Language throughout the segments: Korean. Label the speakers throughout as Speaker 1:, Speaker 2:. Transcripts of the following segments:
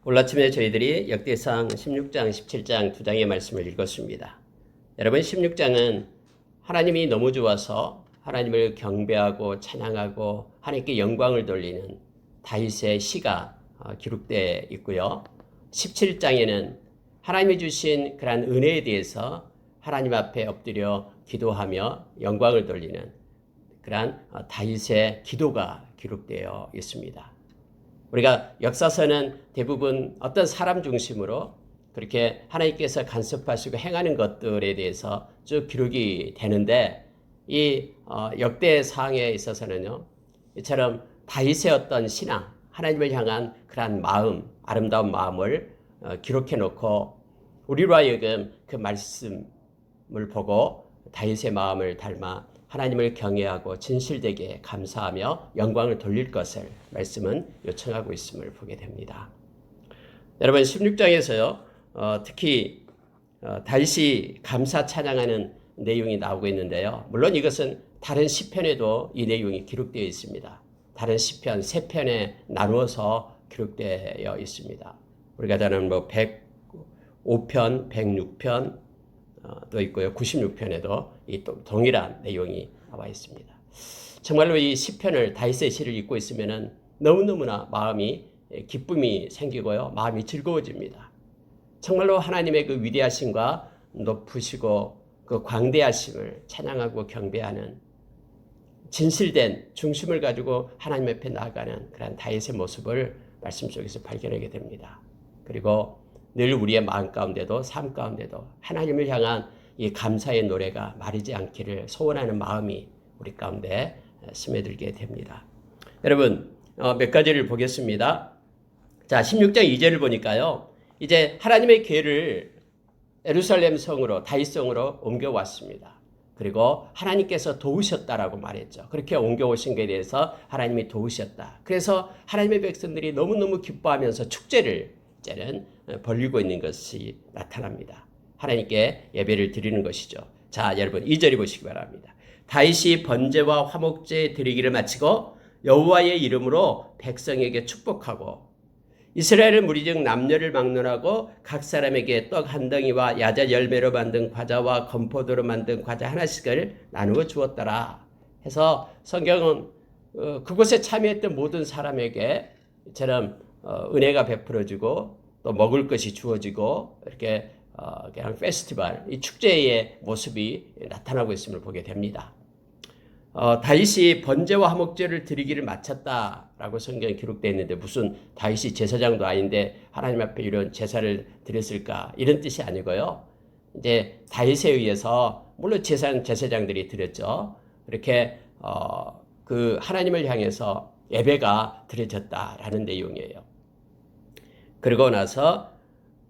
Speaker 1: 오늘 아침에 저희들이 역대상 16장, 17장 두 장의 말씀을 읽었습니다. 여러분 16장은 하나님이 너무 좋아서 하나님을 경배하고 찬양하고 하나님께 영광을 돌리는 다윗의 시가 기록되어 있고요. 17장에는 하나님이 주신 그러한 은혜에 대해서 하나님 앞에 엎드려 기도하며 영광을 돌리는 그러한 다윗의 기도가 기록되어 있습니다. 우리가 역사서는 대부분 어떤 사람 중심으로 그렇게 하나님께서 간섭하시고 행하는 것들에 대해서 쭉 기록이 되는데 이 역대상에 있어서는요, 이처럼 다윗의 어떤 신앙, 하나님을 향한 그러한 마음, 아름다운 마음을 기록해 놓고 우리로 하여금 그 말씀을 보고 다윗의 마음을 닮아 하나님을 경외하고 진실되게 감사하며 영광을 돌릴 것을 말씀은 요청하고 있음을 보게 됩니다. 여러분 16장에서요 특히 다윗이 감사 찬양하는 내용이 나오고 있는데요. 물론 이것은 다른 시편에도 이 내용이 기록되어 있습니다. 다른 시편 3편에 나누어서 기록되어 있습니다. 우리가 다는 105편, 106편 또 있고요. 96편에도 이 동일한 내용이 나와 있습니다. 정말로 이 시편을 다윗의 시를 읽고 있으면은 너무너무나 마음이 기쁨이 생기고요. 마음이 즐거워집니다. 정말로 하나님의 그 위대하심과 높으시고 그 광대하심을 찬양하고 경배하는 진실된 중심을 가지고 하나님 앞에 나아가는 그런 다윗의 모습을 말씀 속에서 발견하게 됩니다. 그리고 늘 우리의 마음 가운데도 삶 가운데도 하나님을 향한 이 감사의 노래가 마르지 않기를 소원하는 마음이 우리 가운데 스며들게 됩니다. 여러분 몇 가지를 보겠습니다. 자, 16장 2절을 보니까요. 이제 하나님의 궤를 예루살렘 성으로 다윗성으로 옮겨왔습니다. 그리고 하나님께서 도우셨다라고 말했죠. 그렇게 옮겨오신 것에 대해서 하나님이 도우셨다. 그래서 하나님의 백성들이 너무너무 기뻐하면서 축제를 이제는 벌리고 있는 것이 나타납니다. 하나님께 예배를 드리는 것이죠. 자, 여러분 2절을 보시기 바랍니다. 다윗이 번제와 화목제 드리기를 마치고 여호와의 이름으로 백성에게 축복하고 이스라엘 무리 중 남녀를 막론하고 각 사람에게 떡 한 덩이와 야자 열매로 만든 과자와 건포도로 만든 과자 하나씩을 나누어 주었더라. 해서 성경은 그곳에 참여했던 모든 사람에게 이처럼 은혜가 베풀어지고 또 먹을 것이 주어지고 이렇게 그냥 페스티벌, 이 축제의 모습이 나타나고 있음을 보게 됩니다. 다윗이 번제와 화목제를 드리기를 마쳤다라고 성경에 기록되어 있는데 무슨 다윗이 제사장도 아닌데 하나님 앞에 이런 제사를 드렸을까 이런 뜻이 아니고요. 이제 다윗에 의해서 물론 제사장들이 드렸죠. 이렇게 그 하나님을 향해서 예배가 드려졌다라는 내용이에요. 그리고 나서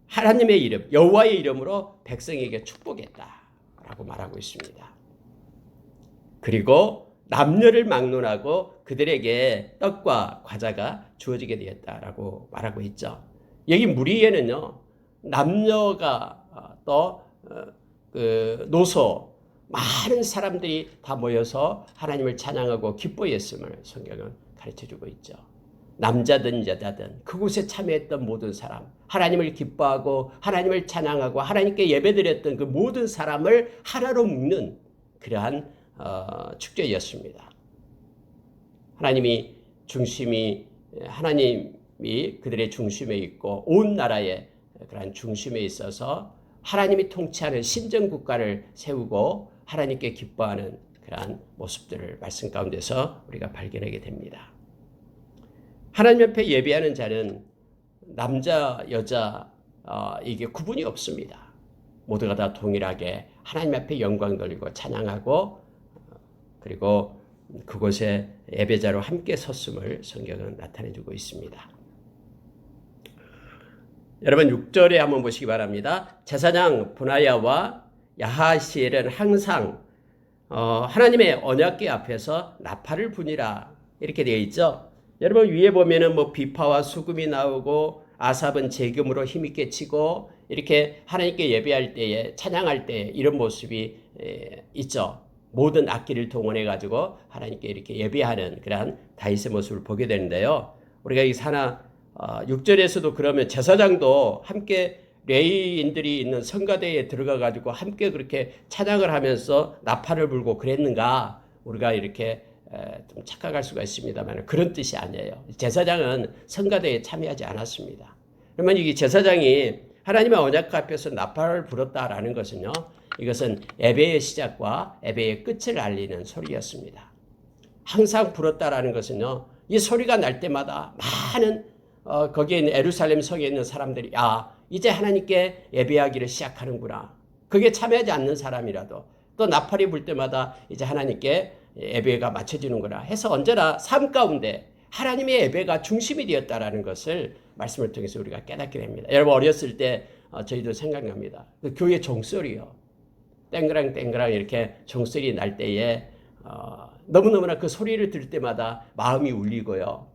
Speaker 1: 하나님의 이름, 여호와의 이름으로 백성에게 축복했다라고 말하고 있습니다. 그리고 남녀를 막론하고 그들에게 떡과 과자가 주어지게 되었다라고 말하고 있죠. 여기 무리에는요, 남녀가 또 노소, 많은 사람들이 다 모여서 하나님을 찬양하고 기뻐했음을 성경은 가르쳐주고 있죠. 남자든 여자든 그곳에 참여했던 모든 사람, 하나님을 기뻐하고 하나님을 찬양하고 하나님께 예배드렸던 그 모든 사람을 하나로 묶는 그러한 축제였습니다. 하나님이 그들의 중심에 있고 온 나라의 그러한 중심에 있어서 하나님이 통치하는 신정국가를 세우고 하나님께 기뻐하는 그러한 모습들을 말씀 가운데서 우리가 발견하게 됩니다. 하나님 옆에 예배하는 자는 남자, 여자 이게 구분이 없습니다. 모두가 다 동일하게 하나님 앞에 영광 돌리고 찬양하고 그리고 그곳에 예배자로 함께 섰음을 성경은 나타내주고 있습니다. 여러분 6절에 한번 보시기 바랍니다. 제사장 분하야와 야하시엘은 항상 하나님의 언약궤 앞에서 나팔을 부니라 이렇게 되어 있죠. 여러분 위에 보면은 비파와 수금이 나오고 아삽은 제금으로 힘있게 치고 이렇게 하나님께 예배할 때에 찬양할 때 이런 모습이 있죠. 모든 악기를 동원해 가지고 하나님께 이렇게 예배하는 그러한 다윗의 모습을 보게 되는데요. 우리가 이 하나 6절에서도 그러면 제사장도 함께 레위인들이 있는 성가대에 들어가 가지고 함께 그렇게 찬양을 하면서 나팔을 불고 그랬는가? 우리가 이렇게 좀 착각할 수가 있습니다만 그런 뜻이 아니에요. 제사장은 성가대에 참여하지 않았습니다. 그러면 이 제사장이 하나님의 언약 앞에서 나팔을 불었다라는 것은요, 이것은 예배의 시작과 예배의 끝을 알리는 소리였습니다. 항상 불었다라는 것은요, 이 소리가 날 때마다 많은 거기에 있는 예루살렘 성에 있는 사람들이 이제 하나님께 예배하기를 시작하는구나. 그게 참여하지 않는 사람이라도 또 나팔이 불 때마다 이제 하나님께 예배가 맞춰지는구나 해서 언제나 삶 가운데 하나님의 예배가 중심이 되었다라는 것을 말씀을 통해서 우리가 깨닫게 됩니다. 여러분 어렸을 때 저희도 생각납니다. 그 교회 종소리요. 땡그랑 땡그랑 이렇게 종소리 날 때에 너무너무나 그 소리를 들을 때마다 마음이 울리고요.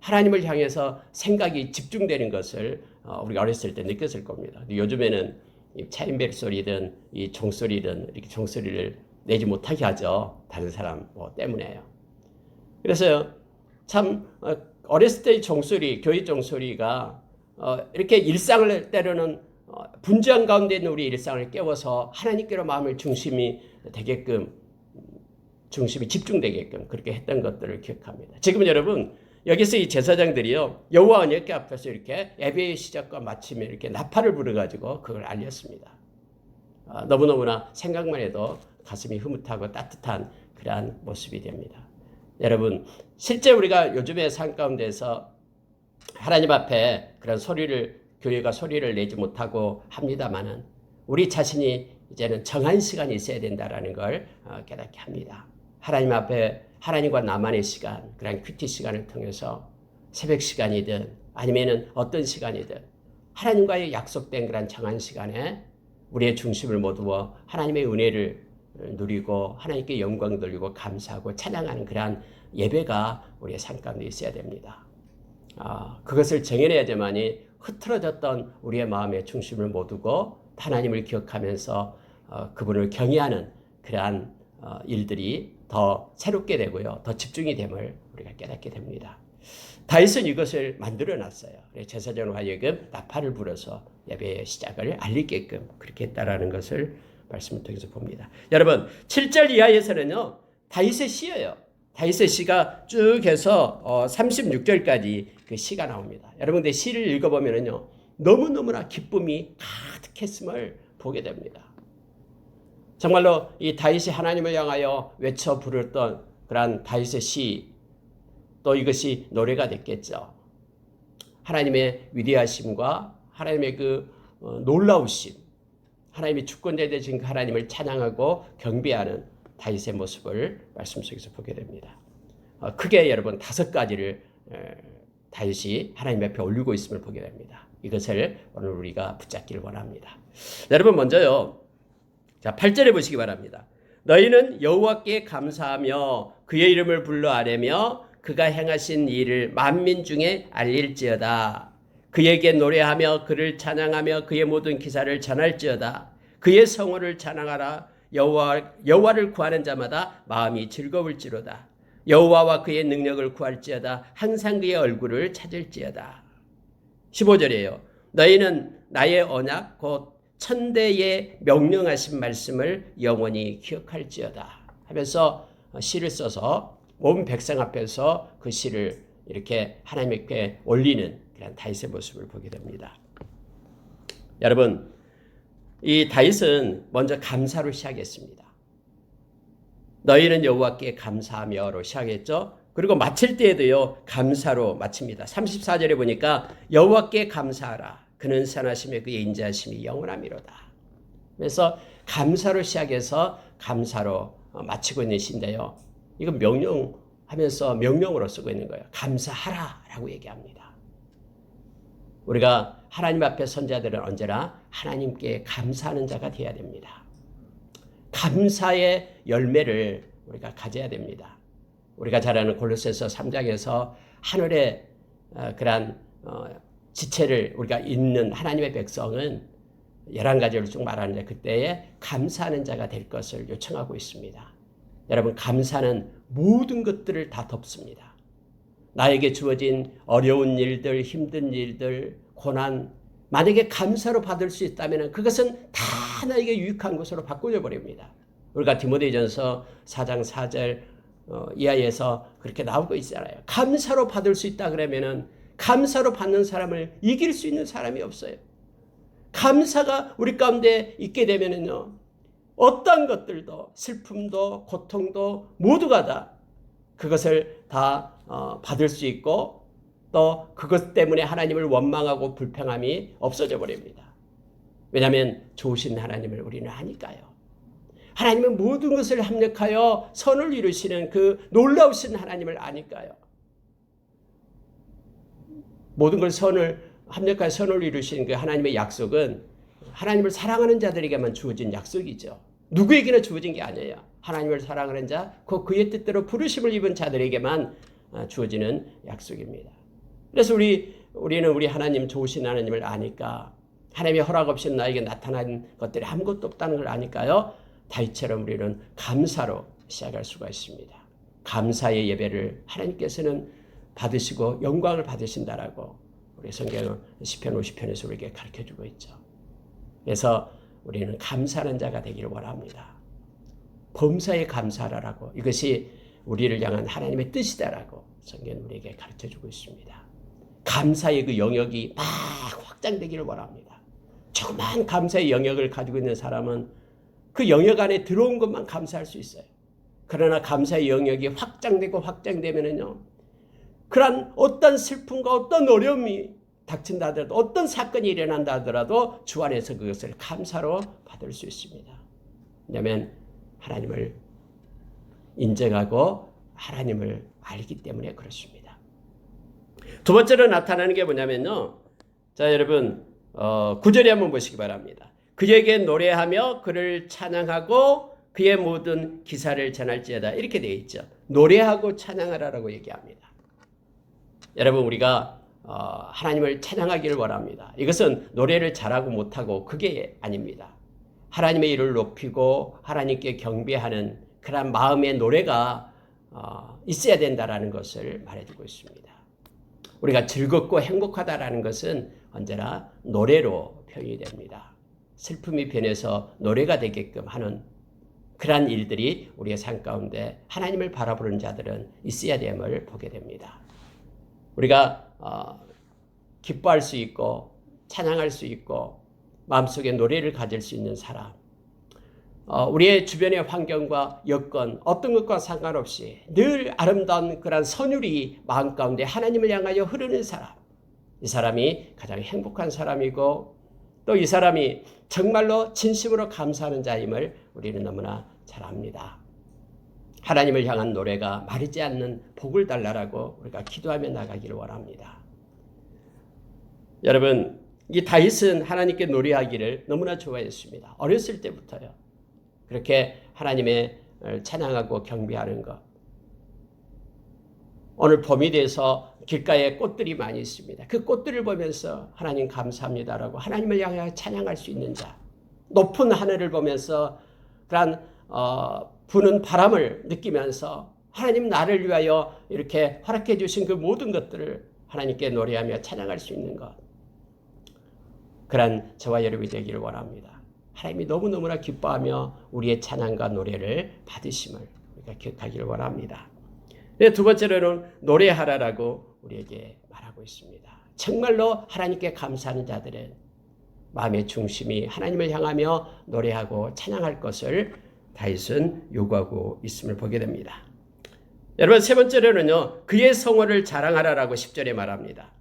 Speaker 1: 하나님을 향해서 생각이 집중되는 것을 우리가 어렸을 때 느꼈을 겁니다. 요즘에는 이 차인벨 소리든 이 종소리든 이렇게 종소리를 내지 못하게 하죠. 다른 사람 때문에요. 그래서 참 어렸을 때의 종소리, 교회 종소리가 이렇게 일상을 때로는 분주한 가운데 있는 우리 일상을 깨워서 하나님께로 마음을 중심이 집중되게끔 그렇게 했던 것들을 기억합니다. 지금 여러분 여기서 이 제사장들이요 여호와 언약궤 앞에서 이렇게 예배의 시작과 마침에 이렇게 나팔을 불어가지고 그걸 알렸습니다. 너무너무나 생각만 해도 가슴이 흐뭇하고 따뜻한 그러한 모습이 됩니다. 여러분 실제 우리가 요즘의 삶 가운데서 하나님 앞에 그런 교회가 소리를 내지 못하고 합니다마는 우리 자신이 이제는 정한 시간이 있어야 된다라는 걸 깨닫게 합니다. 하나님 앞에 하나님과 나만의 시간, 그런 큐티 시간을 통해서 새벽 시간이든 아니면은 어떤 시간이든 하나님과의 약속된 그런 정한 시간에 우리의 중심을 모두어 하나님의 은혜를 누리고 하나님께 영광 돌리고 감사하고 찬양하는 그러한 예배가 우리의 삶 가운데 있어야 됩니다. 그것을 정해내야지만이 흐트러졌던 우리의 마음의 중심을 못 두고 하나님을 기억하면서 그분을 경외하는 그러한 일들이 더 새롭게 되고요. 더 집중이 됨을 우리가 깨닫게 됩니다. 다윗은 이것을 만들어놨어요. 제사장으로 하여금 나팔을 불어서 예배의 시작을 알리게끔 그렇게 했다라는 것을 말씀을 통해서 봅니다. 여러분 7절 이하에서는요. 다윗의 시예요. 다윗의 시가 쭉 해서 36절까지 그 시가 나옵니다. 여러분 근데 시를 읽어보면요. 너무너무나 기쁨이 가득했음을 보게 됩니다. 정말로 이 다윗이 하나님을 향하여 외쳐 부르던 그러한 다윗의 시, 또 이것이 노래가 됐겠죠. 하나님의 위대하심과 하나님의 그 놀라우심, 하나님의 주권자에 되신 그 하나님을 찬양하고 경배하는 다윗의 모습을 말씀 속에서 보게 됩니다. 크게 여러분 5가지를 다윗이 하나님 앞에 올리고 있음을 보게 됩니다. 이것을 오늘 우리가 붙잡기를 원합니다. 여러분 먼저요. 자, 8절에 보시기 바랍니다. 너희는 여호와께 감사하며 그의 이름을 불러 아뢰며 그가 행하신 일을 만민 중에 알릴지어다. 그에게 노래하며 그를 찬양하며 그의 모든 기사를 전할지어다. 그의 성호를 찬양하라. 여호와를 구하는 자마다 마음이 즐거울지로다. 여호와와 그의 능력을 구할지어다. 항상 그의 얼굴을 찾을지어다. 15절이에요. 너희는 나의 언약 곧 천대의 명령하신 말씀을 영원히 기억할지어다 하면서 시를 써서 온 백성 앞에서 그 시를 이렇게 하나님께 올리는 그런 다윗의 모습을 보게 됩니다. 여러분 이 다윗은 먼저 감사로 시작했습니다. 너희는 여호와께 감사하며로 시작했죠. 그리고 마칠 때에도요 감사로 마칩니다. 34절에 보니까 여호와께 감사하라. 그는 선하시며 그의 인자하심이 영원하미로다. 그래서 감사로 시작해서 감사로 마치고 있는 시인데요. 이건 명령하면서 명령으로 쓰고 있는 거예요. 감사하라라고 얘기합니다. 우리가 하나님 앞에 선자들은 언제나 하나님께 감사하는 자가 되어야 됩니다. 감사의 열매를 우리가 가져야 됩니다. 우리가 잘 아는 골로새서 3장에서 하늘의 그러한 지체를 우리가 읽는 하나님의 백성은 11가지를 쭉 말하는데 그때에 감사하는 자가 될 것을 요청하고 있습니다. 여러분 감사는 모든 것들을 다 덮습니다. 나에게 주어진 어려운 일들, 힘든 일들, 고난, 만약에 감사로 받을 수 있다면 그것은 다 나에게 유익한 것으로 바꾸어 버립니다. 우리가 디모데전서 4장 4절 이하에서 그렇게 나오고 있잖아요. 감사로 받을 수 있다 그러면은 감사로 받는 사람을 이길 수 있는 사람이 없어요. 감사가 우리 가운데 있게 되면은요, 어떤 것들도 슬픔도 고통도 모두가 다 그것을 다 받을 수 있고 또 그것 때문에 하나님을 원망하고 불평함이 없어져 버립니다. 왜냐하면 좋으신 하나님을 우리는 아니까요. 하나님은 모든 것을 합력하여 선을 이루시는 그 놀라우신 하나님을 아니까요. 모든 걸 합력하여 선을 이루시는 그 하나님의 약속은 하나님을 사랑하는 자들에게만 주어진 약속이죠. 누구에게나 주어진 게 아니에요. 하나님을 사랑하는 자, 그의 뜻대로 부르심을 입은 자들에게만 주어지는 약속입니다. 그래서 우리는 우리 하나님 좋으신 하나님을 아니까 하나님의 허락 없이 나에게 나타난 것들이 아무것도 없다는 걸 아니까요. 다윗처럼 우리는 감사로 시작할 수가 있습니다. 감사의 예배를 하나님께서는 받으시고 영광을 받으신다라고 우리 성경은 시편 50편에서 우리에게 가르쳐주고 있죠. 그래서 우리는 감사하는 자가 되기를 원합니다. 범사에 감사하라고, 이것이 우리를 향한 하나님의 뜻이다라고 성경은 우리에게 가르쳐주고 있습니다. 감사의 그 영역이 막 확장되기를 원합니다. 조그만 감사의 영역을 가지고 있는 사람은 그 영역 안에 들어온 것만 감사할 수 있어요. 그러나 감사의 영역이 확장되면은요, 그런 어떤 슬픔과 어떤 어려움이 닥친다 하더라도, 어떤 사건이 일어난다 하더라도 주 안에서 그것을 감사로 받을 수 있습니다. 왜냐하면 하나님을 인정하고 하나님을 알기 때문에 그렇습니다. 두 번째로 나타나는 게 뭐냐면요, 자 여러분 9절에 한번 보시기 바랍니다. 그에게 노래하며 그를 찬양하고 그의 모든 기사를 전할지어다, 이렇게 되어 있죠. 노래하고 찬양하라라고 얘기합니다. 여러분, 우리가 하나님을 찬양하기를 원합니다. 이것은 노래를 잘하고 못하고 그게 아닙니다. 하나님의 일을 높이고 하나님께 경배하는 그런 마음의 노래가 있어야 된다라는 것을 말해주고 있습니다. 우리가 즐겁고 행복하다라는 것은 언제나 노래로 표현이 됩니다. 슬픔이 변해서 노래가 되게끔 하는 그러한 일들이 우리의 삶 가운데 하나님을 바라보는 자들은 있어야 됨을 보게 됩니다. 우리가 기뻐할 수 있고 찬양할 수 있고 마음속에 노래를 가질 수 있는 사람, 우리의 주변의 환경과 여건 어떤 것과 상관없이 늘 아름다운 그런 선율이 마음 가운데 하나님을 향하여 흐르는 사람, 이 사람이 가장 행복한 사람이고 또 이 사람이 정말로 진심으로 감사하는 자임을 우리는 너무나 잘 압니다. 하나님을 향한 노래가 마르지 않는 복을 달라라고 우리가 기도하며 나가기를 원합니다. 여러분, 이 다윗은 하나님께 노래하기를 너무나 좋아했습니다. 어렸을 때부터요. 그렇게 하나님의 찬양하고 경배하는 것. 오늘 봄이 돼서 길가에 꽃들이 많이 있습니다. 그 꽃들을 보면서 하나님 감사합니다라고 하나님을 향해 찬양할 수 있는 자. 높은 하늘을 보면서 그런 부는 바람을 느끼면서 하나님 나를 위하여 이렇게 허락해 주신 그 모든 것들을 하나님께 노래하며 찬양할 수 있는 것. 그런 저와 여러분이 되기를 원합니다. 하나님이 너무너무나 기뻐하며 우리의 찬양과 노래를 받으심을 우리가 기억하기를 원합니다. 두 번째로는 노래하라라고 우리에게 말하고 있습니다. 정말로 하나님께 감사하는 자들은 마음의 중심이 하나님을 향하며 노래하고 찬양할 것을 다윗은 요구하고 있음을 보게 됩니다. 여러분, 세 번째로는요, 그의 성호를 자랑하라라고 10절에 말합니다.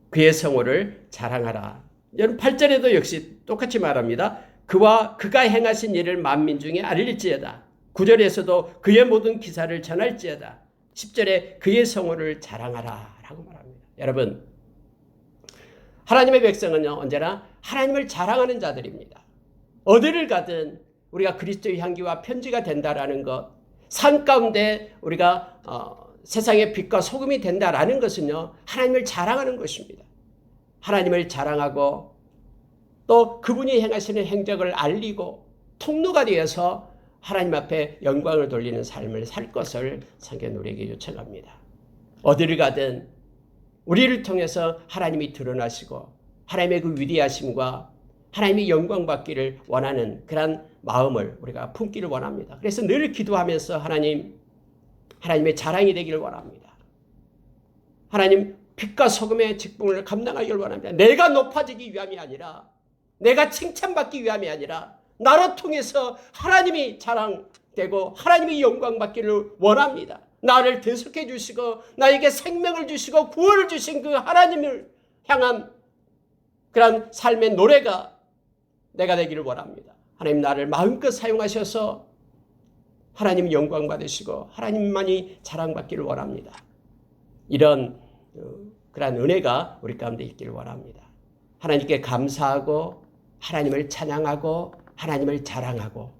Speaker 1: 그의 성호를 자랑하라. 여러분 8절에도 역시 똑같이 말합니다. 그가 행하신 일을 만민 중에 알릴지어다. 9절에서도 그의 모든 기사를 전할지어다. 10절에 그의 성호를 자랑하라 라고 말합니다. 여러분, 하나님의 백성은요, 언제나 하나님을 자랑하는 자들입니다. 어디를 가든 우리가 그리스도의 향기와 편지가 된다라는 것, 삶 가운데 우리가 세상의 빛과 소금이 된다라는 것은요, 하나님을 자랑하는 것입니다. 하나님을 자랑하고 또 그분이 행하시는 행적을 알리고 통로가 되어서 하나님 앞에 영광을 돌리는 삶을 살 것을 성경은 우리에게 요청합니다. 어디를 가든 우리를 통해서 하나님이 드러나시고 하나님의 그 위대하심과 하나님이 영광 받기를 원하는 그런 마음을 우리가 품기를 원합니다. 그래서 늘 기도하면서 하나님의 자랑이 되기를 원합니다. 하나님 빛과 소금의 직분을 감당하기를 원합니다. 내가 높아지기 위함이 아니라, 내가 칭찬받기 위함이 아니라 나를 통해서 하나님이 자랑되고 하나님이 영광 받기를 원합니다. 나를 대속해 주시고 나에게 생명을 주시고 구원을 주신 그 하나님을 향한 그런 삶의 노래가 내가 되기를 원합니다. 하나님 나를 마음껏 사용하셔서 하나님 영광 받으시고 하나님만이 자랑받기를 원합니다. 이런 그런 은혜가 우리 가운데 있기를 원합니다. 하나님께 감사하고 하나님을 찬양하고 하나님을 자랑하고,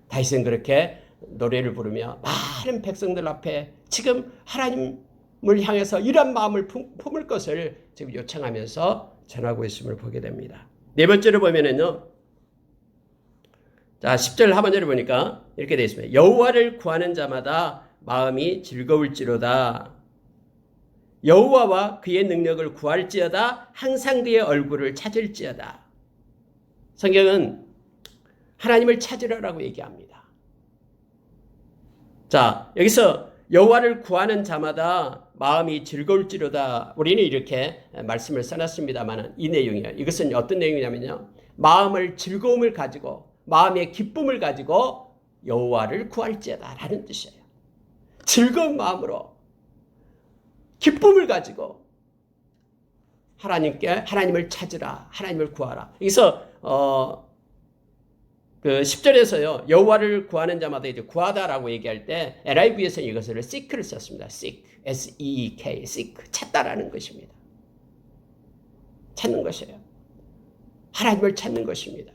Speaker 1: 다윗은 그렇게 노래를 부르며 많은 백성들 앞에 지금 하나님을 향해서 이런 마음을 품을 것을 지금 요청하면서 전하고 있음을 보게 됩니다. 네 번째로 보면은요, 자 10절 하반절을 보니까 이렇게 되어 있습니다. 여호와를 구하는 자마다 마음이 즐거울지로다. 여호와와 그의 능력을 구할지어다. 항상 그의 얼굴을 찾을지어다. 성경은 하나님을 찾으라고 얘기합니다. 자, 여기서 여호와를 구하는 자마다 마음이 즐거울지로다. 우리는 이렇게 말씀을 써놨습니다만 이 내용이에요. 이것은 어떤 내용이냐면요, 마음을 즐거움을 가지고 마음의 기쁨을 가지고 여호와를 구할지어다 라는 뜻이에요. 즐거운 마음으로 기쁨을 가지고 하나님을 찾으라, 하나님을 구하라. 여기서 그 10절에서요, 여호와를 구하는 자마다 이제 구하다라고 얘기할 때 NIV에서는 이것을 seek를 썼습니다. seek, S-E-E-K, seek, 찾다라는 것입니다. 찾는 것이에요. 하나님을 찾는 것입니다.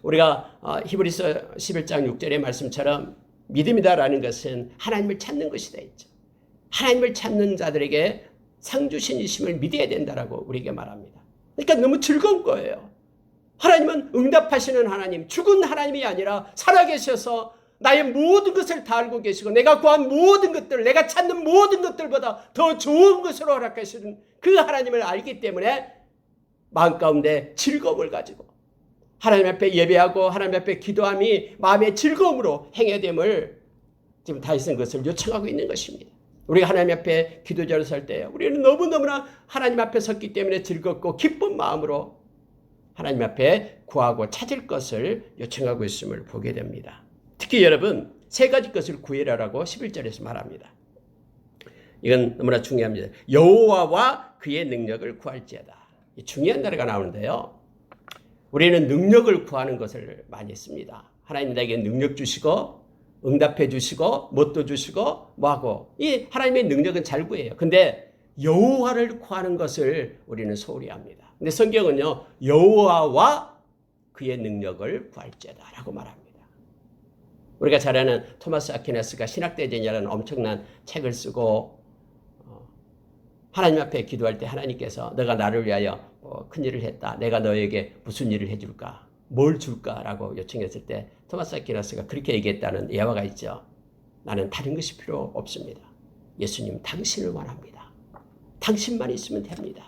Speaker 1: 우리가 히브리서 11장 6절의 말씀처럼 믿음이다라는 것은 하나님을 찾는 것이다 했죠. 하나님을 찾는 자들에게 상 주신 이심을 믿어야 된다라고 우리에게 말합니다. 그러니까 너무 즐거운 거예요. 하나님은 응답하시는 하나님, 죽은 하나님이 아니라 살아계셔서 나의 모든 것을 다 알고 계시고 내가 구한 모든 것들, 내가 찾는 모든 것들보다 더 좋은 것으로 허락하시는 그 하나님을 알기 때문에 마음 가운데 즐거움을 가지고 하나님 앞에 예배하고 하나님 앞에 기도함이 마음의 즐거움으로 행해됨을 지금 다윗은 그것을 요청하고 있는 것입니다. 우리가 하나님 앞에 기도자로 설 때 우리는 너무너무나 하나님 앞에 섰기 때문에 즐겁고 기쁜 마음으로 하나님 앞에 구하고 찾을 것을 요청하고 있음을 보게 됩니다. 특히 여러분, 세 가지 것을 구해라라고 11절에서 말합니다. 이건 너무나 중요합니다. 여호와와 그의 능력을 구할지어다. 중요한 단어가 나오는데요, 우리는 능력을 구하는 것을 많이 씁니다. 하나님 나에게 능력 주시고 응답해 주시고 뭣도 주시고 뭐하고, 이 하나님의 능력은 잘 구해요. 근데 여호와를 구하는 것을 우리는 소홀히 합니다. 근데 성경은요, 여호와와 그의 능력을 구할지어다 라고 말합니다. 우리가 잘 아는 토마스 아퀴나스가 신학대전이라는 엄청난 책을 쓰고 하나님 앞에 기도할 때 하나님께서 너가 나를 위하여 큰일을 했다, 내가 너에게 무슨 일을 해줄까, 뭘 줄까라고 요청했을 때 토마스 아퀴나스가 그렇게 얘기했다는 예화가 있죠. 나는 다른 것이 필요 없습니다. 예수님 당신을 원합니다. 당신만 있으면 됩니다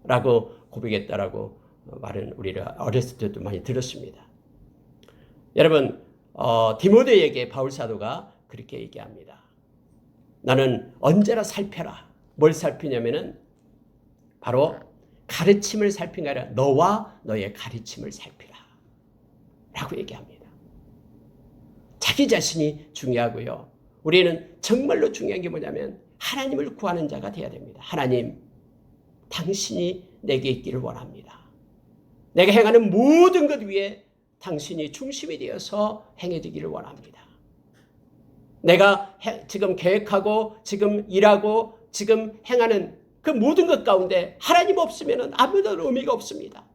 Speaker 1: 라고 고백했다라고 말은 우리가 어렸을 때도 많이 들었습니다. 여러분, 디모데에게 바울 사도가 그렇게 얘기합니다. 나는 언제나 살펴라. 뭘 살피냐면은 바로 가르침을 살핀 게 아니라 너와 너의 가르침을 살피라 라고 얘기합니다. 자기 자신이 중요하고요, 우리는 정말로 중요한 게 뭐냐면 하나님을 구하는 자가 되어야 됩니다. 하나님, 당신이 내게 있기를 원합니다. 내가 행하는 모든 것 위에 당신이 중심이 되어서 행해지기를 원합니다. 내가 지금 계획하고 지금 일하고 지금 행하는 그 모든 것 가운데 하나님 없으면 아무런 의미가 없습니다.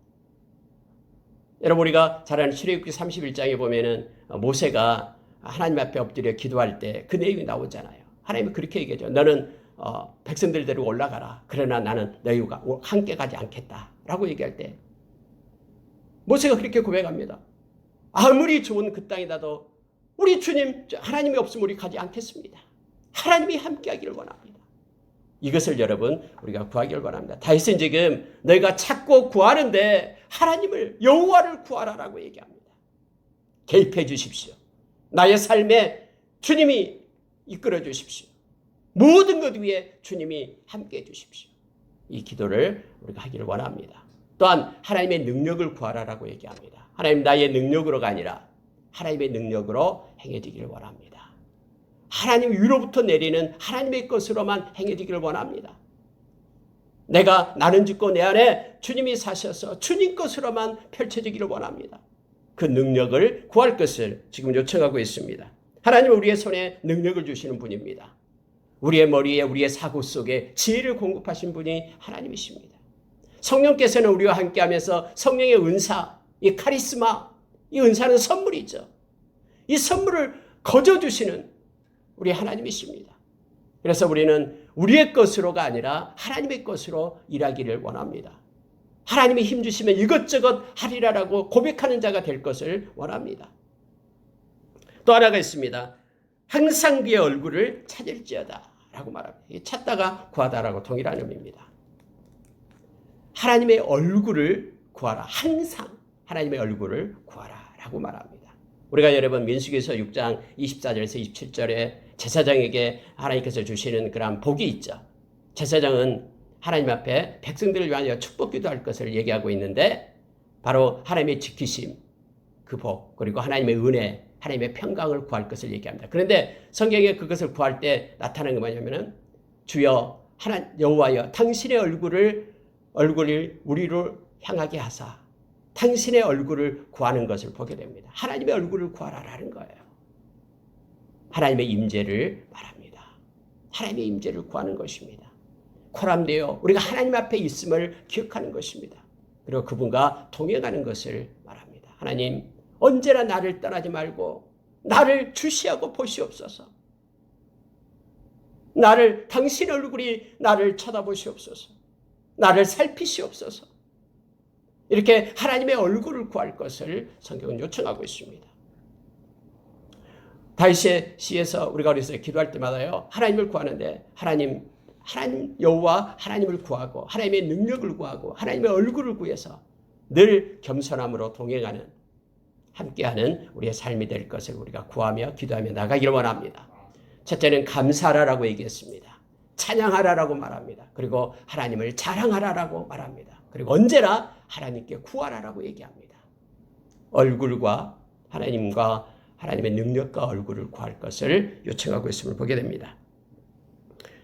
Speaker 1: 여러분, 우리가 잘 아는 출애굽기 31장에 보면은 모세가 하나님 앞에 엎드려 기도할 때 그 내용이 나오잖아요. 하나님이 그렇게 얘기하죠. 너는 백성들 데리고 올라가라. 그러나 나는 너희와 함께 가지 않겠다 라고 얘기할 때 모세가 그렇게 고백합니다. 아무리 좋은 그 땅이라도 우리 주님 하나님이 없으면 우리 가지 않겠습니다. 하나님이 함께하기를 원합니다. 이것을 여러분 우리가 구하기를 원합니다. 다윗은 지금 너희가 찾고 구하는데 하나님을 여호와를 구하라라고 얘기합니다. 개입해 주십시오. 나의 삶에 주님이 이끌어 주십시오. 모든 것 위에 주님이 함께해 주십시오. 이 기도를 우리가 하기를 원합니다. 또한 하나님의 능력을 구하라라고 얘기합니다. 하나님 나의 능력으로가 아니라 하나님의 능력으로 행해지기를 원합니다. 하나님 위로부터 내리는 하나님의 것으로만 행해지기를 원합니다. 나는 죽고 내 안에 주님이 사셔서 주님 것으로만 펼쳐지기를 원합니다. 그 능력을 구할 것을 지금 요청하고 있습니다. 하나님은 우리의 손에 능력을 주시는 분입니다. 우리의 머리에 우리의 사고 속에 지혜를 공급하신 분이 하나님이십니다. 성령께서는 우리와 함께하면서 성령의 은사, 이 카리스마, 이 은사는 선물이죠. 이 선물을 거저주시는 우리 하나님이십니다. 그래서 우리는 우리의 것으로가 아니라 하나님의 것으로 일하기를 원합니다. 하나님이 힘주시면 이것저것 하리라라고 고백하는 자가 될 것을 원합니다. 또 하나가 있습니다. 항상 그의 얼굴을 찾을지어다 라고 말합니다. 찾다가 구하다라고 동일한 의미입니다. 하나님의 얼굴을 구하라. 항상 하나님의 얼굴을 구하라 라고 말합니다. 우리가 여러분 민수기서 6장 24절에서 27절에 제사장에게 하나님께서 주시는 그런 복이 있죠. 제사장은 하나님 앞에 백성들을 위하여 축복 기도할 것을 얘기하고 있는데 바로 하나님의 지키심, 그 복, 그리고 하나님의 은혜, 하나님의 평강을 구할 것을 얘기합니다. 그런데 성경에 그것을 구할 때 나타나는 게 뭐냐면은 주여 여호와여 당신의 얼굴을 우리로 향하게 하사 당신의 얼굴을 구하는 것을 보게 됩니다. 하나님의 얼굴을 구하라라는 거예요. 하나님의 임재를 말합니다. 하나님의 임재를 구하는 것입니다. 코람되어 우리가 하나님 앞에 있음을 기억하는 것입니다. 그리고 그분과 동행하는 것을 말합니다. 하나님 언제나 나를 떠나지 말고 나를 주시하고 보시옵소서. 당신 얼굴이 나를 쳐다보시옵소서. 나를 살피시옵소서. 이렇게 하나님의 얼굴을 구할 것을 성경은 요청하고 있습니다. 다윗의 시에서 우리가 어렸을 때 기도할 때마다요. 하나님을 구하는데 하나님 여호와 하나님을 구하고 하나님의 능력을 구하고 하나님의 얼굴을 구해서 늘 겸손함으로 동행하는 함께하는 우리의 삶이 될 것을 우리가 구하며 기도하며 나가기를 원합니다. 첫째는 감사하라라고 얘기했습니다. 찬양하라라고 말합니다. 그리고 하나님을 자랑하라라고 말합니다. 그리고 언제나 하나님께 구하라라고 얘기합니다. 얼굴과 하나님의 능력과 얼굴을 구할 것을 요청하고 있음을 보게 됩니다.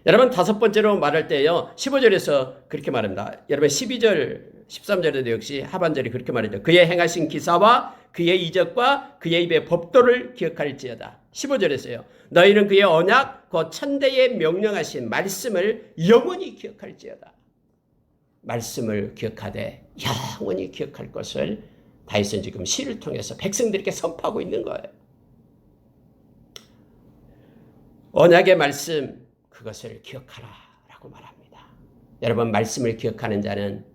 Speaker 1: 여러분 다섯 번째로 말할 때요. 15절에서 그렇게 말합니다. 여러분 12절, 13절에도 역시 하반절이 그렇게 말하죠. 그의 행하신 기사와 그의 이적과 그의 입의 법도를 기억할지어다. 15절에서요. 너희는 그의 언약, 그 천대에 명령하신 말씀을 영원히 기억할지어다. 말씀을 기억하되 영원히 기억할 것을 다윗은 지금 시를 통해서 백성들에게 선포하고 있는 거예요. 언약의 말씀, 그것을 기억하라라고 말합니다. 여러분 말씀을 기억하는 자는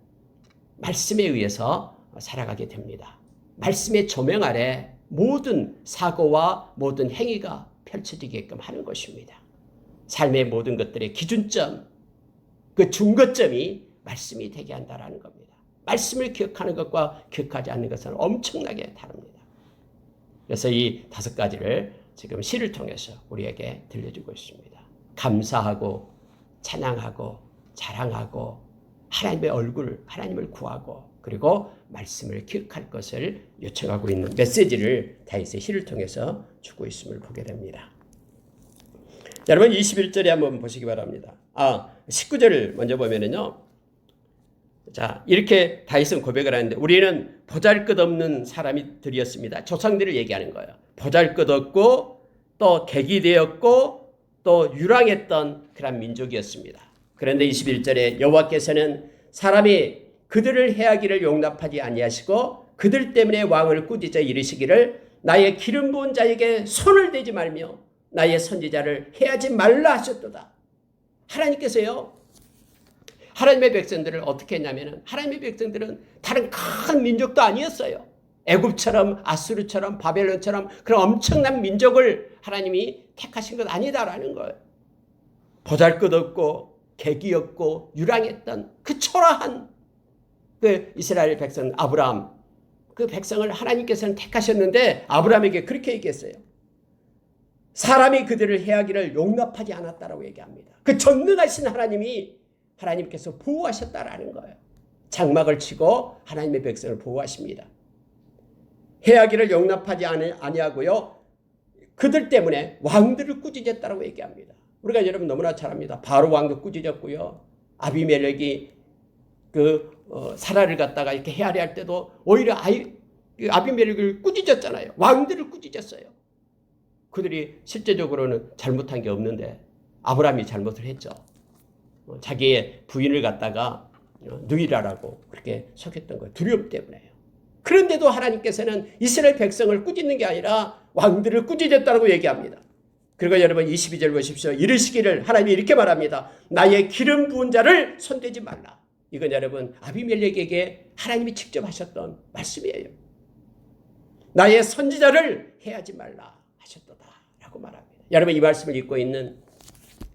Speaker 1: 말씀에 의해서 살아가게 됩니다. 말씀의 조명 아래 모든 사고와 모든 행위가 펼쳐지게끔 하는 것입니다. 삶의 모든 것들의 기준점, 그 중거점이 말씀이 되게 한다라는 겁니다. 말씀을 기억하는 것과 기억하지 않는 것은 엄청나게 다릅니다. 그래서 이 다섯 가지를 지금 시를 통해서 우리에게 들려주고 있습니다. 감사하고 찬양하고 자랑하고 하나님의 얼굴, 하나님을 구하고 그리고 말씀을 기억할 것을 요청하고 있는 메시지를 다윗의 시를 통해서 주고 있음을 보게 됩니다. 여러분 21절에 한번 보시기 바랍니다. 19절을 먼저 보면은요. 자, 이렇게 다윗은 고백을 하는데 우리는 보잘것없는 사람들이었습니다. 조상들을 얘기하는 거예요. 보잘것없고 또 객이 되었고 또 유랑했던 그런 민족이었습니다. 그런데 21절에 여호와께서는 사람이 그들을 해하기를 용납하지 아니하시고 그들 때문에 왕을 꾸짖어 이르시기를 나의 기름 부은 자에게 손을 대지 말며 나의 선지자를 해하지 말라 하셨도다. 하나님께서요. 하나님의 백성들을 어떻게 했냐면 하나님의 백성들은 다른 큰 민족도 아니었어요. 애굽처럼 아수르처럼 바벨론처럼 그런 엄청난 민족을 하나님이 택하신 것 아니다라는 거예요. 보잘것없고 계기없고 유랑했던 그 초라한 그 이스라엘 백성 아브라함, 그 백성을 하나님께서는 택하셨는데 아브라함에게 그렇게 얘기했어요. 사람이 그들을 해하기를 용납하지 않았다라고 얘기합니다. 그 전능하신 하나님께서 보호하셨다라는 거예요. 장막을 치고 하나님의 백성을 보호하십니다. 해하기를 용납하지 아니하고요. 그들 때문에 왕들을 꾸짖었다라고 얘기합니다. 우리가 여러분 너무나 잘 압니다. 바로 왕도 꾸짖었고요. 아비멜렉이 사라를 갖다가 이렇게 헤아려 할 때도 오히려 아비멜렉을 꾸짖었잖아요. 왕들을 꾸짖었어요. 그들이 실제적으로는 잘못한 게 없는데 아브라함이 잘못을 했죠. 자기의 부인을 갖다가 누이라라고 그렇게 속였던 거예요. 두려움 때문에요. 그런데도 하나님께서는 이스라엘 백성을 꾸짖는 게 아니라 왕들을 꾸짖었다고 얘기합니다. 그리고 여러분 22절 보십시오. 이르시기를 하나님이 이렇게 말합니다. 나의 기름 부은 자를 손대지 말라. 이건 여러분 아비멜렉에게 하나님이 직접 하셨던 말씀이에요. 나의 선지자를 해하지 말라 하셨도다 라고 말합니다. 여러분 이 말씀을 읽고 있는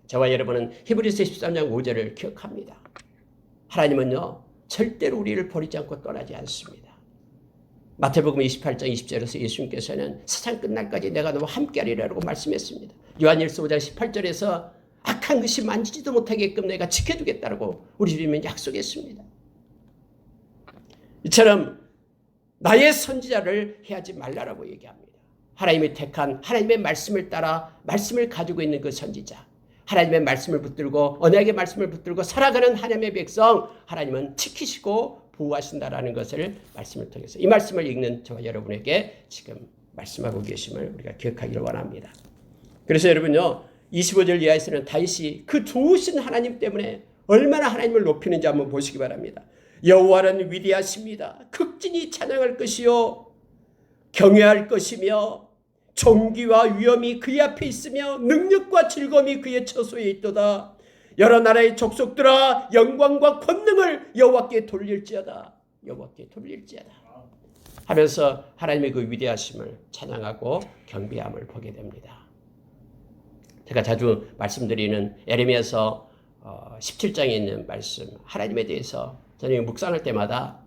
Speaker 1: 저와 여러분은 히브리서 13장 5절을 기억합니다. 하나님은요 절대로 우리를 버리지 않고 떠나지 않습니다. 마태복음 28장 20절에서 예수님께서는 세상 끝날까지 내가 너와 함께하리라고 말씀했습니다. 요한일서 5장 18절에서 악한 것이 만지지도 못하게끔 내가 지켜주겠다고 우리 주님은 약속했습니다. 이처럼 나의 선지자를 해하지 말라라고 얘기합니다. 하나님이 택한 하나님의 말씀을 따라 말씀을 가지고 있는 그 선지자, 하나님의 말씀을 붙들고 언약의 말씀을 붙들고 살아가는 하나님의 백성, 하나님은 지키시고 보호하신다라는 것을 말씀을 통해서 이 말씀을 읽는 저와 여러분에게 지금 말씀하고 계심을 우리가 기억하기를 원합니다. 그래서 여러분요 25절 이하에서는 다윗이 그 좋으신 하나님 때문에 얼마나 하나님을 높이는지 한번 보시기 바랍니다. 여호와는 위대하십니다. 극진히 찬양할 것이요 경외할 것이며 존귀와 위엄이 그의 앞에 있으며 능력과 즐거움이 그의 처소에 있도다. 여러 나라의 족속들아 영광과 권능을 여호와께 돌릴지어다. 여호와께 돌릴지어다 하면서 하나님의 그 위대하심을 찬양하고 경배함을 보게 됩니다. 제가 자주 말씀드리는 예레미야서 17장에 있는 말씀, 하나님에 대해서 저는 묵상할 때마다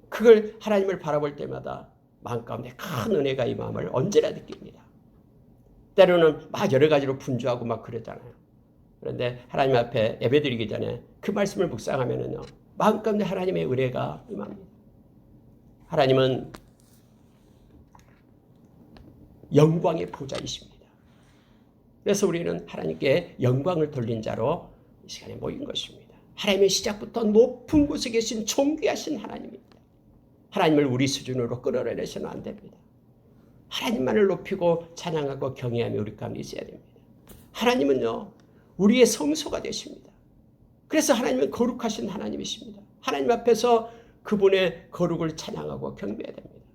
Speaker 1: 그걸 하나님을 바라볼 때마다 마음 가운데 큰 은혜가 이 마음을 언제나 느낍니다. 때로는 막 여러 가지로 분주하고 막 그러잖아요. 그런데 하나님 앞에 예배드리기 전에 그 말씀을 묵상하면은요 마음 가운데 하나님의 은혜가 임합니다. 하나님은 영광의 보좌이십니다. 그래서 우리는 하나님께 영광을 돌린 자로 이 시간에 모인 것입니다. 하나님의 시작부터 높은 곳에 계신 존귀하신 하나님입니다. 하나님을 우리 수준으로 끌어내서는 안 됩니다. 하나님만을 높이고 찬양하고 경외하며 우리 가운데 있어야 됩니다. 하나님은요 우리의 성소가 되십니다. 그래서 하나님은 거룩하신 하나님이십니다. 하나님 앞에서 그분의 거룩을 찬양하고 경배해야 됩니다.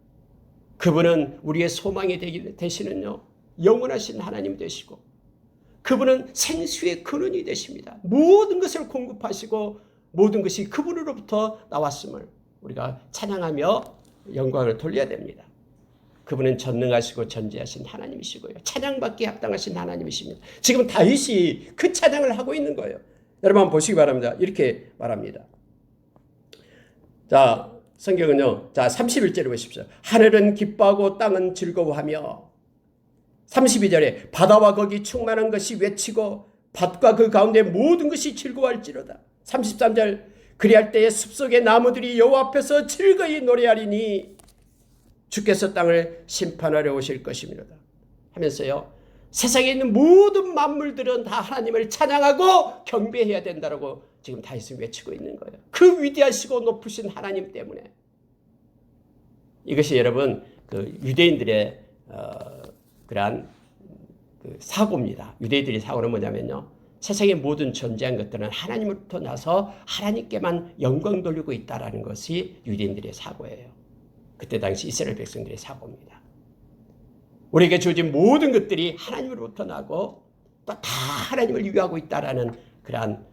Speaker 1: 그분은 우리의 소망이 되시는요 영원하신 하나님 되시고 그분은 생수의 근원이 되십니다. 모든 것을 공급하시고 모든 것이 그분으로부터 나왔음을 우리가 찬양하며 영광을 돌려야 됩니다. 그분은 전능하시고 전지하신 하나님이시고요. 찬양받기에 합당하신 하나님이십니다. 지금 다윗이 그 찬양을 하고 있는 거예요. 여러분 한번 보시기 바랍니다. 이렇게 말합니다. 자, 성경은요. 자, 31절에 보십시오. 하늘은 기뻐하고 땅은 즐거워하며 32절에 바다와 거기 충만한 것이 외치고 밭과 그 가운데 모든 것이 즐거워할지로다. 33절 그리할 때에 숲속의 나무들이 여호와 앞에서 즐거이 노래하리니 주께서 땅을 심판하려 오실 것입니다. 하면서요. 세상에 있는 모든 만물들은 다 하나님을 찬양하고 경배해야 된다고 지금 다윗은 외치고 있는 거예요. 그 위대하시고 높으신 하나님 때문에. 이것이 여러분 그 유대인들의 그러한 그 사고입니다. 유대인들의 사고는 뭐냐면요. 세상의 모든 존재한 것들은 하나님으로부터 나서 하나님께만 영광 돌리고 있다는 것이 유대인들의 사고예요. 그때 당시 이스라엘 백성들의 사고입니다. 우리에게 주어진 모든 것들이 하나님으로부터 나고 또 다 하나님을 위하고 있다는 그러한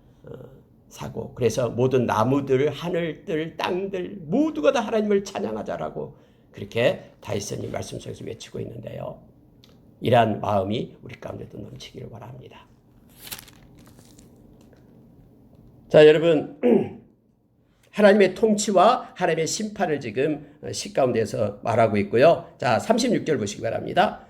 Speaker 1: 사고. 그래서 모든 나무들, 하늘들, 땅들 모두가 다 하나님을 찬양하자라고 그렇게 다윗은 이 말씀 속에서 외치고 있는데요. 이러한 마음이 우리 가운데도 넘치기를 바랍니다. 자, 여러분, 하나님의 통치와 하나님의 심판을 지금 시 가운데서 말하고 있고요. 자, 36절 보시기 바랍니다.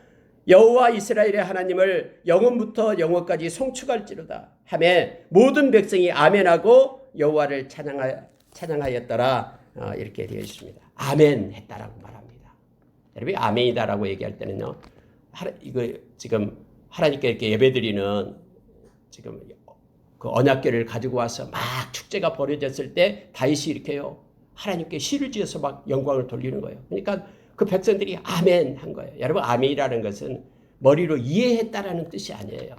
Speaker 1: 여호와 이스라엘의 하나님을 영원부터 영원까지 송축할지로다 하며 모든 백성이 아멘하고 여호와를 찬양하였더라. 이렇게 되어 있습니다. 아멘 했다라고 말합니다. 여러분, 아멘이다라고 얘기할 때는요, 이거 지금 하나님께 이렇게 예배드리는 지금 그 언약궤를 가지고 와서 막 축제가 벌어졌을 때 다윗이 이렇게요, 하나님께 시를 지어서 막 영광을 돌리는 거예요. 그러니까 그 백성들이 아멘 한 거예요. 여러분, 아멘이라는 것은 머리로 이해했다라는 뜻이 아니에요.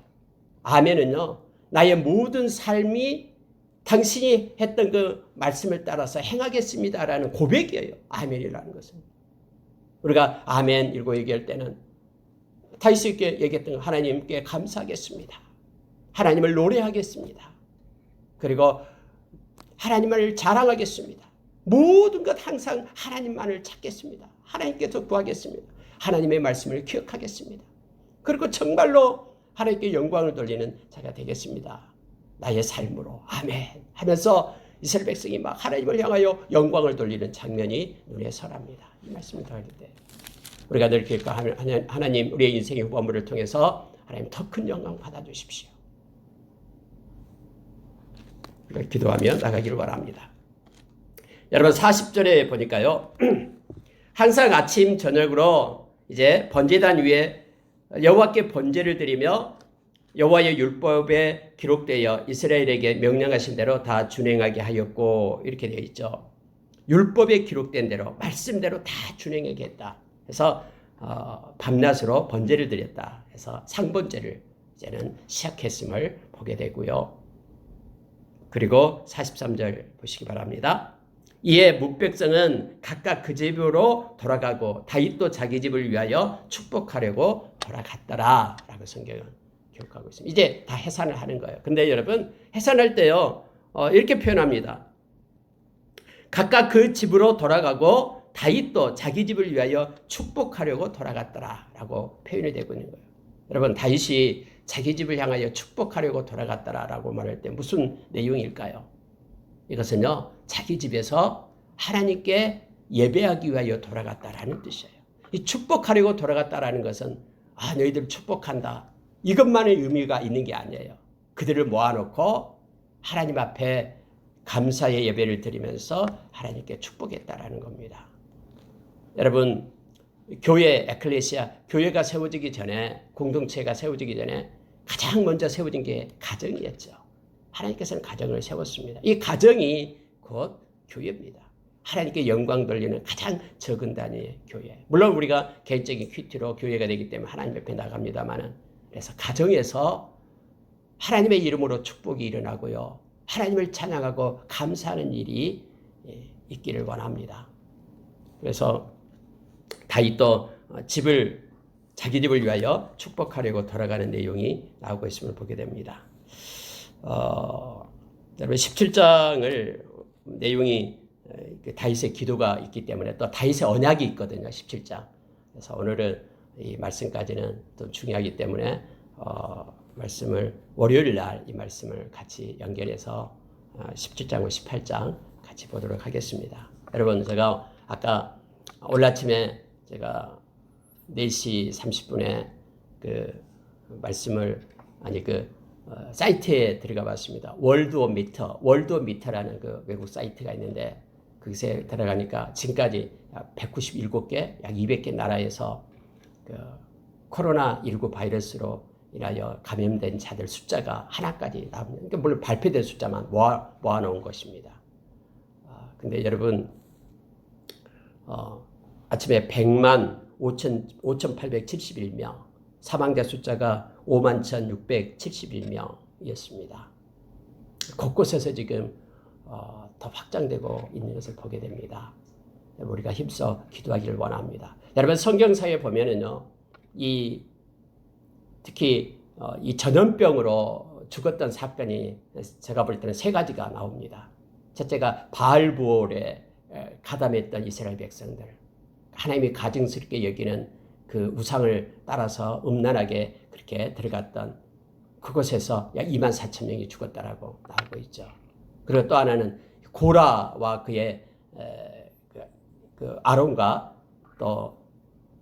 Speaker 1: 아멘은요, 나의 모든 삶이 당신이 했던 그 말씀을 따라서 행하겠습니다라는 고백이에요. 아멘이라는 것은. 우리가 아멘 이러고 얘기할 때는 다윗이 이렇게 얘기했던 하나님께 감사하겠습니다. 하나님을 노래하겠습니다. 그리고 하나님을 자랑하겠습니다. 모든 것 항상 하나님만을 찾겠습니다. 하나님께서 구하겠습니다. 하나님의 말씀을 기억하겠습니다. 그리고 정말로 하나님께 영광을 돌리는 자가 되겠습니다. 나의 삶으로 아멘 하면서 이스라엘 백성이 막 하나님을 향하여 영광을 돌리는 장면이 눈에 설합니다. 이 말씀을 더할 때 우리가 늘 기억하면 하나님 우리의 인생의 후반부를 통해서 하나님 더 큰 영광 받아주십시오. 우리가 기도하며 나가기를 바랍니다. 여러분 40절에 보니까요. 항상 아침 저녁으로 이제 번제단 위에 여호와께 번제를 드리며 여호와의 율법에 기록되어 이스라엘에게 명령하신 대로 다 준행하게 하였고 이렇게 되어 있죠. 율법에 기록된 대로 말씀대로 다 준행하게 했다. 그래서 밤낮으로 번제를 드렸다. 그래서 상번제를 이제는 시작했음을 보게 되고요. 그리고 43절 보시기 바랍니다. 이에 뭇백성은 각각 그 집으로 돌아가고 다윗도 자기 집을 위하여 축복하려고 돌아갔더라 라고 성경은 기록하고 있습니다. 이제 다 해산을 하는 거예요. 근데 여러분 해산할 때요 이렇게 표현합니다. 각각 그 집으로 돌아가고 다윗도 자기 집을 위하여 축복하려고 돌아갔더라 라고 표현이 되고 있는 거예요. 여러분 다윗이 자기 집을 향하여 축복하려고 돌아갔더라 라고 말할 때 무슨 내용일까요? 이것은요 자기 집에서 하나님께 예배하기 위하여 돌아갔다라는 뜻이에요. 이 축복하려고 돌아갔다라는 것은 너희들 축복한다 이것만의 의미가 있는 게 아니에요. 그들을 모아놓고 하나님 앞에 감사의 예배를 드리면서 하나님께 축복했다라는 겁니다. 여러분 교회 에클레시아 교회가 세워지기 전에 공동체가 세워지기 전에 가장 먼저 세워진 게 가정이었죠. 하나님께서는 가정을 세웠습니다. 이 가정이 곧 교회입니다. 하나님께 영광 돌리는 가장 적은 단위의 교회. 물론 우리가 개인적인 큐티로 교회가 되기 때문에 하나님 옆에 나갑니다만은 그래서 가정에서 하나님의 이름으로 축복이 일어나고요. 하나님을 찬양하고 감사하는 일이 있기를 원합니다. 그래서 다윗도 자기 집을 위하여 축복하려고 돌아가는 내용이 나오고 있음을 보게 됩니다. 여러분 17장을 내용이 다윗의 기도가 있기 때문에 또 다윗의 언약이 있거든요. 17장. 그래서 오늘은 이 말씀까지는 좀 중요하기 때문에 말씀을 월요일 날 이 말씀을 같이 연결해서 17장과 18장 같이 보도록 하겠습니다. 여러분 제가 아까 오늘 아침에 제가 4시 30분에 그 말씀을 사이트에 들어가 봤습니다. 월드 오브 미터라는 그 외국 사이트가 있는데 거기에 들어가니까 지금까지 197개, 약 200개 나라에서 그 코로나19 바이러스로 인하여 감염된 자들 숫자가 하나까지 나옵니다. 그러니까 물론 발표된 숫자만 모아놓은 것입니다. 근데 여러분 아침에 100만 5,871명, 사망자 숫자가 51,671명이었습니다. 곳곳에서 지금 더 확장되고 있는 것을 보게 됩니다. 우리가 힘써 기도하기를 원합니다. 여러분 성경상에 보면은요, 특히 이 전염병으로 죽었던 사건이 제가 볼 때는 3가지가 나옵니다. 첫째가 바알부올에 가담했던 이스라엘 백성들. 하나님이 가증스럽게 여기는 그 우상을 따라서 음란하게 그렇게 들어갔던 그곳에서 약 24,000명이 죽었다라고 나오고 있죠. 그리고 또 하나는 고라와 그의 그 아론과 또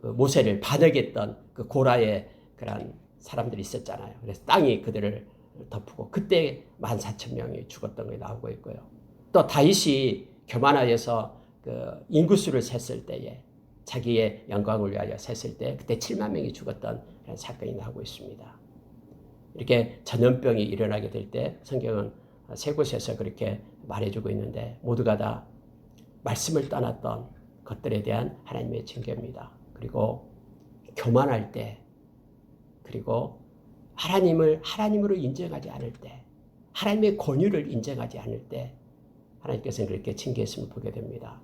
Speaker 1: 그 모세를 반역했던 그 고라의 그런 사람들이 있었잖아요. 그래서 땅이 그들을 덮고 그때 14,000명이 죽었던 게 나오고 있고요. 또 다윗이 교만하여서 그 인구수를 셌을 때에 자기의 영광을 위하여 셌을 때 그때 7만 명이 죽었던 그런 사건이 나오고 있습니다. 이렇게 전염병이 일어나게 될 때 성경은 세 곳에서 그렇게 말해주고 있는데 모두가 다 말씀을 떠났던 것들에 대한 하나님의 징계입니다. 그리고 교만할 때, 그리고 하나님을 하나님으로 인정하지 않을 때, 하나님의 권위를 인정하지 않을 때 하나님께서는 그렇게 징계했음을 보게 됩니다.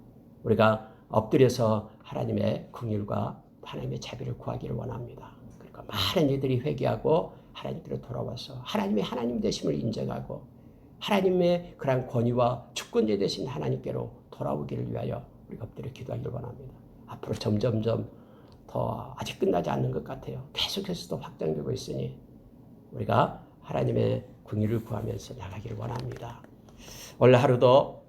Speaker 1: 우리가 엎드려서 하나님의 긍휼과 하나님의 자비를 구하기를 원합니다. 그러니까 많은 이들이 회개하고 하나님께로 돌아와서 하나님의 하나님 되심을 인정하고 하나님의 그러한 권위와 주권자 되신 하나님께로 돌아오기를 위하여 우리가 엎드려 기도하기를 원합니다. 앞으로 점점점 더 아직 끝나지 않는 것 같아요. 계속해서 또 확장되고 있으니 우리가 하나님의 긍휼을 구하면서 나가기를 원합니다. 오늘 하루도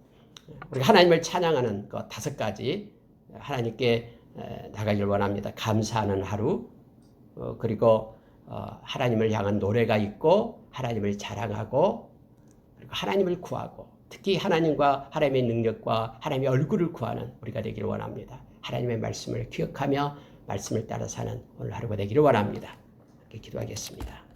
Speaker 1: 우리가 하나님을 찬양하는 그 5가지 하나님께 나가기를 원합니다. 감사하는 하루, 그리고 하나님을 향한 노래가 있고 하나님을 자랑하고 그리고 하나님을 구하고 특히 하나님과 하나님의 능력과 하나님의 얼굴을 구하는 우리가 되기를 원합니다. 하나님의 말씀을 기억하며 말씀을 따라 사는 오늘 하루가 되기를 원합니다. 이렇게 기도하겠습니다.